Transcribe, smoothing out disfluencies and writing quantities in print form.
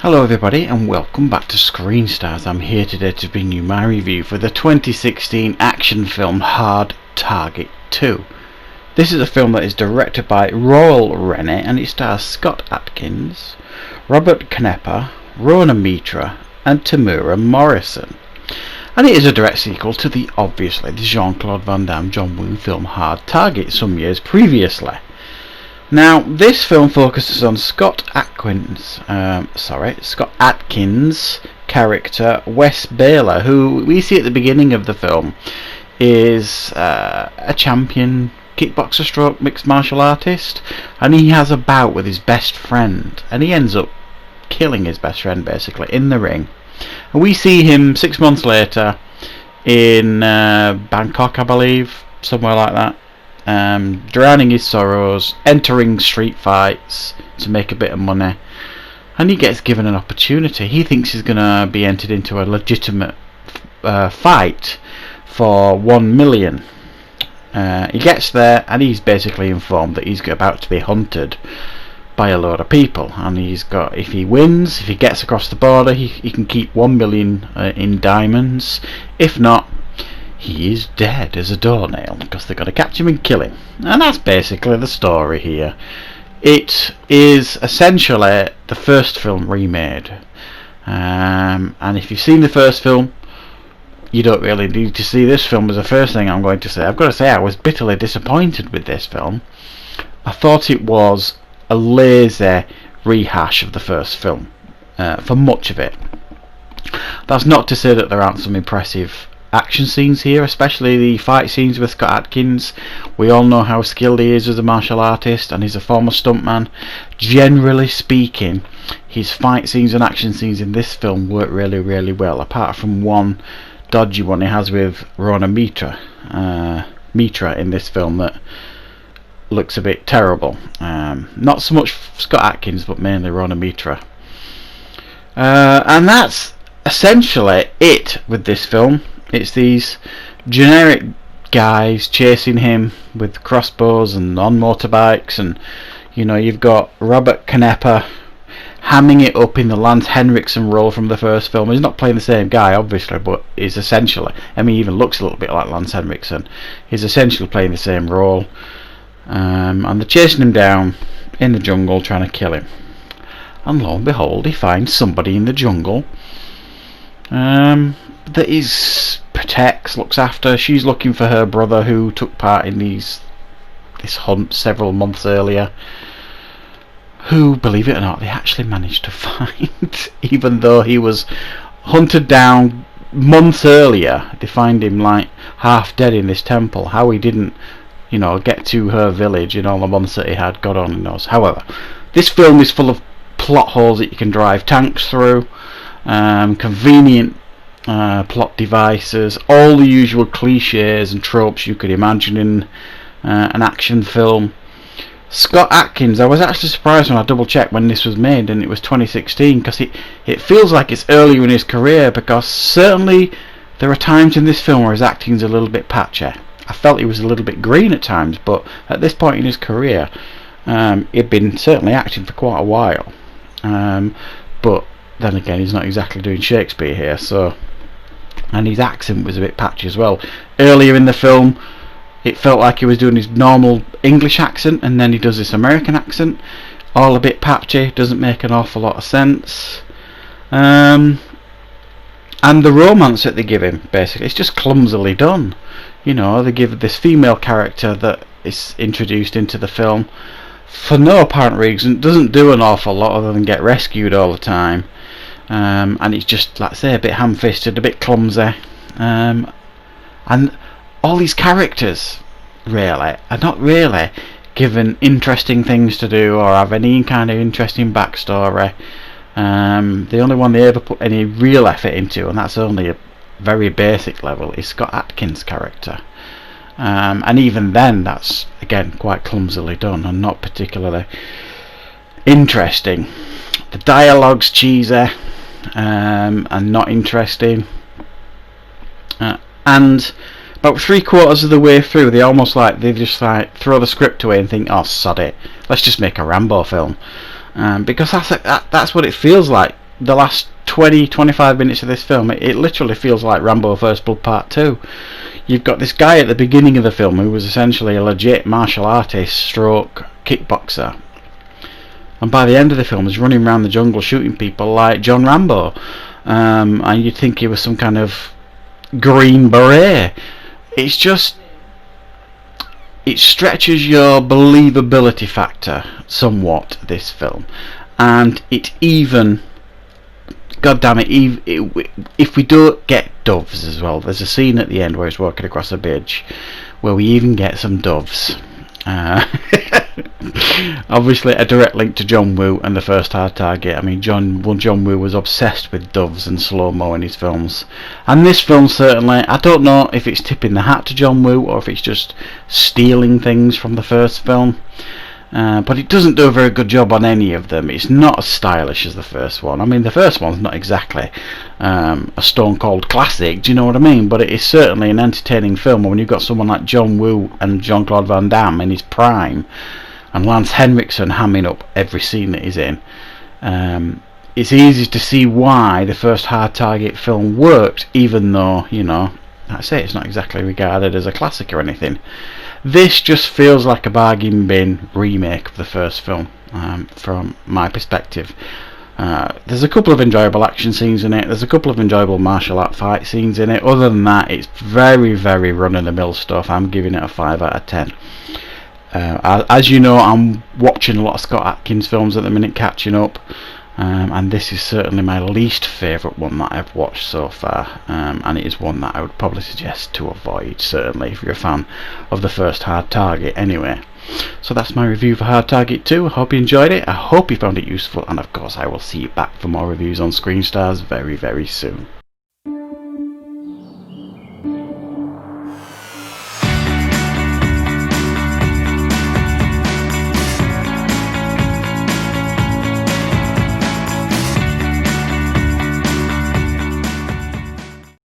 Hello everybody and welcome back to Screen Stars. I'm here today to bring you my review for the 2016 action film Hard Target 2. This is a film that is directed by Royal Rennie and it stars Scott Adkins, Robert Knepper, Rona Mitra and Tamura Morrison. And it is a direct sequel to the Jean-Claude Van Damme John Woo film Hard Target some years previously. Now, this film focuses on Scott Adkins' character Wes Baylor, who we see at the beginning of the film is a champion kickboxer stroke mixed martial artist, and he has a bout with his best friend, and he ends up killing his best friend basically in the ring. And we see him 6 months later in Bangkok, I believe, somewhere like that. Drowning his sorrows, entering street fights to make a bit of money, and he gets given an opportunity. He thinks he's going to be entered into a legitimate fight for 1 million. He gets there and he's basically informed that he's about to be hunted by a load of people, and if he wins, if he gets across the border, he can keep 1 million in diamonds. If not, he is dead as a doornail because they're going to catch him and kill him. And that's basically the story here. It is essentially the first film remade. And if you've seen the first film, you don't really need to see this film as the first thing I'm going to say. I've got to say I was bitterly disappointed with this film. I thought it was a lazy rehash of the first film for much of it. That's not to say that there aren't some impressive action scenes here, especially the fight scenes with Scott Adkins. We all know how skilled he is as a martial artist, and he's a former stuntman. Generally speaking, his fight scenes and action scenes in this film work really, really well, apart from one dodgy one he has with Rona Mitra in this film that looks a bit terrible. Not so much Scott Adkins, but mainly Rona Mitra. And that's essentially it with this film. It's these generic guys chasing him with crossbows and on motorbikes, and you've got Robert Knepper hamming it up in the Lance Henriksen role from the first film. He's not playing the same guy obviously, but he's essentially, he even looks a little bit like Lance Henriksen. He's essentially playing the same role, and they're chasing him down in the jungle trying to kill him, and lo and behold he finds somebody in the jungle that he protects, looks after. She's looking for her brother who took part in this hunt several months earlier, who, believe it or not, they actually managed to find. Even though he was hunted down months earlier, they find him like half dead in this temple. How he didn't get to her village in all the months that he had, God only knows. However, this film is full of plot holes that you can drive tanks through, convenient plot devices, all the usual cliches and tropes you could imagine in an action film. Scott Adkins, I was actually surprised when I double checked when this was made and it was 2016, because it feels like it's earlier in his career, because certainly there are times in this film where his acting's a little bit patchy. I felt he was a little bit green at times, but at this point in his career he'd been certainly acting for quite a while, but then again he's not exactly doing Shakespeare here, and his accent was a bit patchy as well. Earlier in the film it felt like he was doing his normal English accent, and then he does this American accent, all a bit patchy, doesn't make an awful lot of sense. And the romance that they give him, basically, it's just clumsily done. They give this female character that is introduced into the film for no apparent reason, doesn't do an awful lot other than get rescued all the time. And it's just, like I say, a bit ham-fisted, a bit clumsy, and all these characters really are not really given interesting things to do or have any kind of interesting backstory. The only one they ever put any real effort into, and that's only a very basic level, is Scott Adkins' character, and even then that's again quite clumsily done and not particularly interesting. The dialogue's cheesy and not interesting, and about 3/4 of the way through they just throw the script away and think, oh sod it, let's just make a Rambo film, because that's what it feels like the last 20-25 minutes of this film, it literally feels like Rambo First Blood Part 2. You've got this guy at the beginning of the film who was essentially a legit martial artist stroke kickboxer, and by the end of the film he's running around the jungle shooting people like John Rambo, and you'd think he was some kind of green beret. It's just, it stretches your believability factor somewhat, this film, and it even, god damn it, if we don't get doves as well, there's a scene at the end where he's walking across a bridge where we even get some doves. Obviously a direct link to John Woo and the first Hard Target. I mean, John Woo was obsessed with doves and slow-mo in his films, and this film certainly, I don't know if it's tipping the hat to John Woo or if it's just stealing things from the first film, but it doesn't do a very good job on any of them. It's not as stylish as the first one. I mean, the first one's not exactly a stone cold classic, do you know what I mean? But it is certainly an entertaining film when you've got someone like John Woo and Jean-Claude Van Damme in his prime, and Lance Henriksen hamming up every scene that he's in. It's easy to see why the first Hard Target film worked, even though, you know, like I say, it's not exactly regarded as a classic or anything. This just feels like a bargain bin remake of the first film, from my perspective. There's a couple of enjoyable action scenes in it, there's a couple of enjoyable martial art fight scenes in it. Other than that, it's very, very run-of-the-mill stuff. I'm giving it a 5 out of 10. As you know, I'm watching a lot of Scott Adkins films at the minute, catching up, and this is certainly my least favourite one that I've watched so far, and it is one that I would probably suggest to avoid, certainly if you're a fan of the first Hard Target anyway. So that's my review for Hard Target 2. I hope you enjoyed it, I hope you found it useful, and of course I will see you back for more reviews on Screen Stars very, very soon.